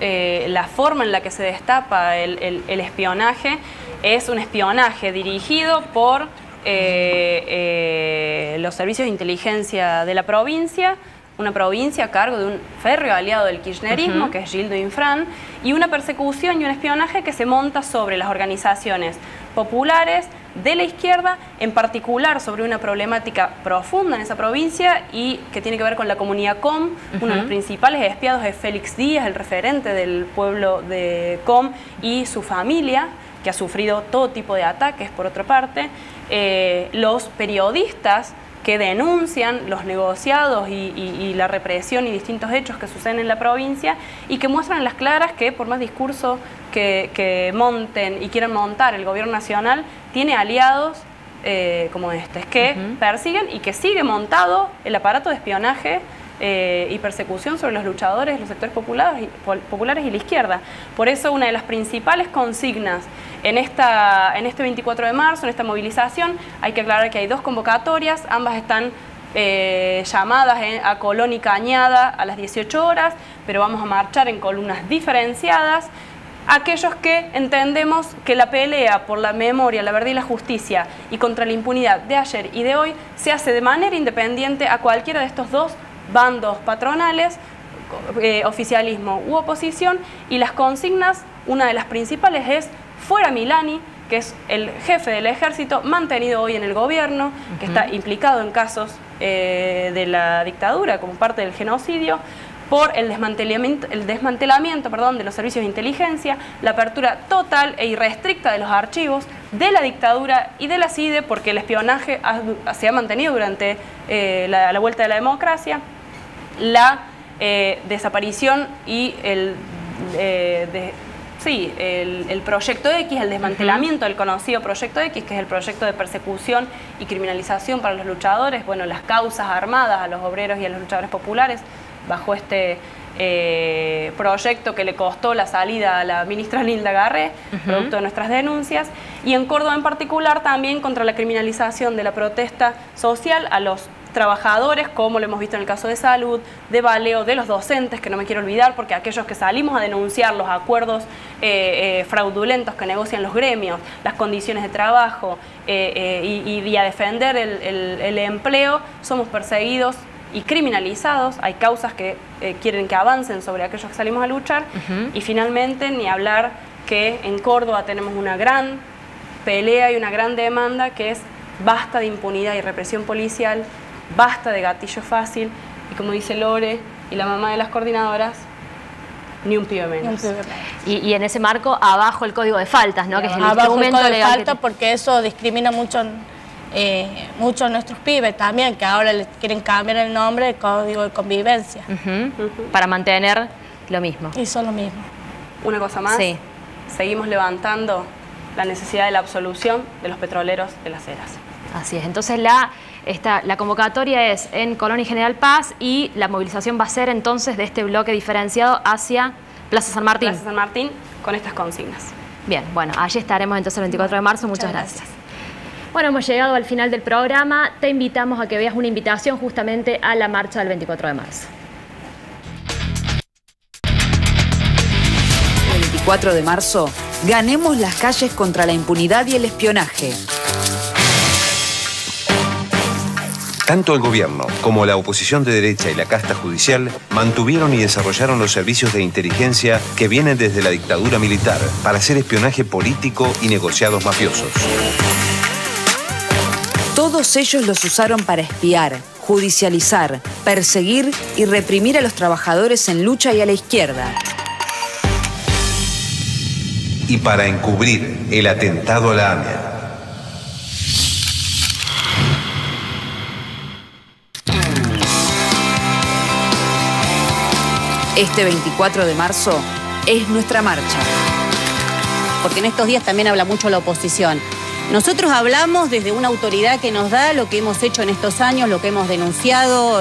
U: la forma en la que se destapa el espionaje es un espionaje dirigido por los servicios de inteligencia de la provincia una provincia a cargo de un férreo aliado del kirchnerismo, que es Gildo Infran, y una persecución y un espionaje que se monta sobre las organizaciones populares de la izquierda, en particular sobre una problemática profunda en esa provincia y que tiene que ver con la comunidad Com. Uno de los principales espiados es Félix Díaz, el referente del pueblo de Com, y su familia, que ha sufrido todo tipo de ataques, por otra parte. Los periodistas que denuncian los negociados y la represión y distintos hechos que suceden en la provincia y que muestran a las claras que por más discurso que monten y quieran montar el gobierno nacional, tiene aliados como estos que persiguen y que sigue montado el aparato de espionaje y persecución sobre los luchadores, los sectores populares y la izquierda. Por eso una de las principales consignas en este 24 de marzo, en esta movilización, hay que aclarar que hay 2 convocatorias, ambas están llamadas a Colón y Cañada a las 18 horas, pero vamos a marchar en columnas diferenciadas. Aquellos que entendemos que la pelea por la memoria, la verdad y la justicia y contra la impunidad de ayer y de hoy se hace de manera independiente a cualquiera de estos 2 bandos patronales, oficialismo u oposición, y las consignas, una de las principales es fuera Milani, que es el jefe del ejército mantenido hoy en el gobierno, que está implicado en casos de la dictadura como parte del genocidio, por el desmantelamiento de los servicios de inteligencia, la apertura total e irrestricta de los archivos de la dictadura y de la CIDE, porque el espionaje se ha mantenido durante la vuelta de la democracia, la desaparición y el Proyecto X, el desmantelamiento del conocido Proyecto X, que es el proyecto de persecución y criminalización para los luchadores, bueno, las causas armadas a los obreros y a los luchadores populares, bajo este proyecto que le costó la salida a la ministra Linda Garré, producto de nuestras denuncias, y en Córdoba en particular también contra la criminalización de la protesta social a los trabajadores, como lo hemos visto en el caso de salud, de Baleo, de los docentes, que no me quiero olvidar, porque aquellos que salimos a denunciar los acuerdos fraudulentos que negocian los gremios, las condiciones de trabajo y a defender el empleo, somos perseguidos y criminalizados. Hay causas que quieren que avancen sobre aquellos que salimos a luchar. Y finalmente, ni hablar que en Córdoba tenemos una gran pelea y una gran demanda, que es basta de impunidad y represión policial, basta de gatillo fácil, y como dice Lore y la mamá de las coordinadoras, ni un pibe menos.
A: Y en ese marco, abajo el código de faltas, ¿no? Que es el
T: abajo
A: instrumento
T: el código de
A: legal
T: faltas, porque eso discrimina mucho a nuestros pibes también, que ahora les quieren cambiar el nombre de código de convivencia.
A: Para mantener lo mismo.
T: Y son lo mismo.
U: Una cosa más, seguimos levantando la necesidad de la absolución de los petroleros de las Heras.
A: Así es, entonces la convocatoria es en Colón y General Paz, y la movilización va a ser entonces de este bloque diferenciado hacia Plaza San Martín.
U: Plaza San Martín, con estas consignas.
A: Bien, bueno, allí estaremos entonces el 24 de marzo. Muchas gracias. Bueno, hemos llegado al final del programa. Te invitamos a que veas una invitación justamente a la marcha del 24 de marzo.
E: El 24 de marzo, ganemos las calles contra la impunidad y el espionaje.
V: Tanto el gobierno como la oposición de derecha y la casta judicial mantuvieron y desarrollaron los servicios de inteligencia que vienen desde la dictadura militar para hacer espionaje político y negociados mafiosos.
E: Todos ellos los usaron para espiar, judicializar, perseguir y reprimir a los trabajadores en lucha y a la izquierda.
V: Y para encubrir el atentado a la AMIA.
E: Este 24 de marzo es nuestra marcha.
W: Porque en estos días también habla mucho la oposición. Nosotros hablamos desde una autoridad que nos da lo que hemos hecho en estos años, lo que hemos denunciado.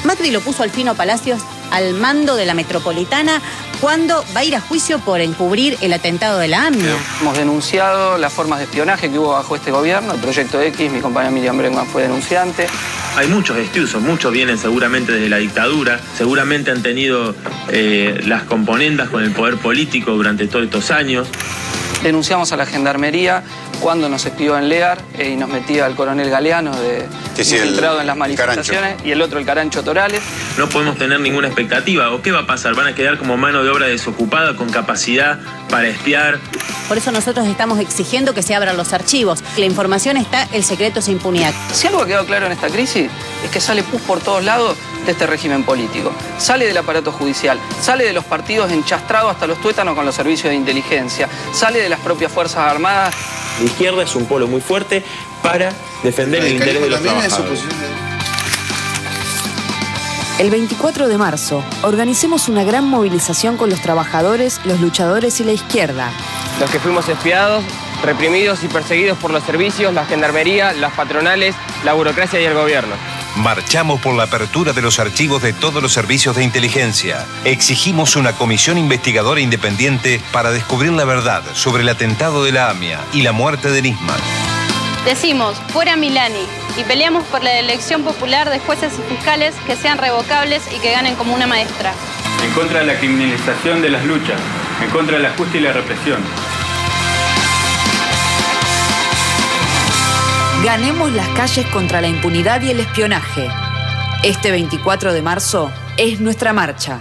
W: Macri lo puso al Fino Palacios al mando de la Metropolitana cuando va a ir a juicio por encubrir el atentado de la AMIA.
X: Hemos denunciado las formas de espionaje que hubo bajo este gobierno, el Proyecto X, mi compañera Miriam Bregman fue denunciante.
Y: Hay muchos excusos, muchos vienen seguramente desde la dictadura, seguramente han tenido las componendas con el poder político durante todos estos años.
X: Denunciamos a la Gendarmería cuando nos espió en Lear y nos metía al coronel Galeano infiltrado en las manifestaciones, y el otro, el Carancho Torales.
Y: No podemos tener ninguna expectativa. ¿O qué va a pasar? ¿Van a quedar como mano de obra desocupada con capacidad para espiar?
W: Por eso nosotros estamos exigiendo que se abran los archivos. La información está, el secreto es impunidad.
X: Si algo ha quedado claro en esta crisis es que sale pus por todos lados de este régimen político. Sale del aparato judicial, sale de los partidos enchastrados hasta los tuétanos con los servicios de inteligencia, sale de las propias Fuerzas Armadas.
Y: La izquierda es un polo muy fuerte para defender el interés de los trabajadores.
E: El 24 de marzo, organicemos una gran movilización con los trabajadores, los luchadores y la izquierda.
D: Los que fuimos espiados, reprimidos y perseguidos por los servicios, la gendarmería, las patronales, la burocracia y el gobierno.
V: Marchamos por la apertura de los archivos de todos los servicios de inteligencia. Exigimos una comisión investigadora independiente para descubrir la verdad sobre el atentado de la AMIA y la muerte de Nisman.
H: Decimos, fuera Milani, y peleamos por la elección popular de jueces y fiscales que sean revocables y que ganen como una maestra.
I: En contra de la criminalización de las luchas, en contra del ajuste y la represión.
E: Ganemos las calles contra la impunidad y el espionaje. Este 24 de marzo es nuestra marcha.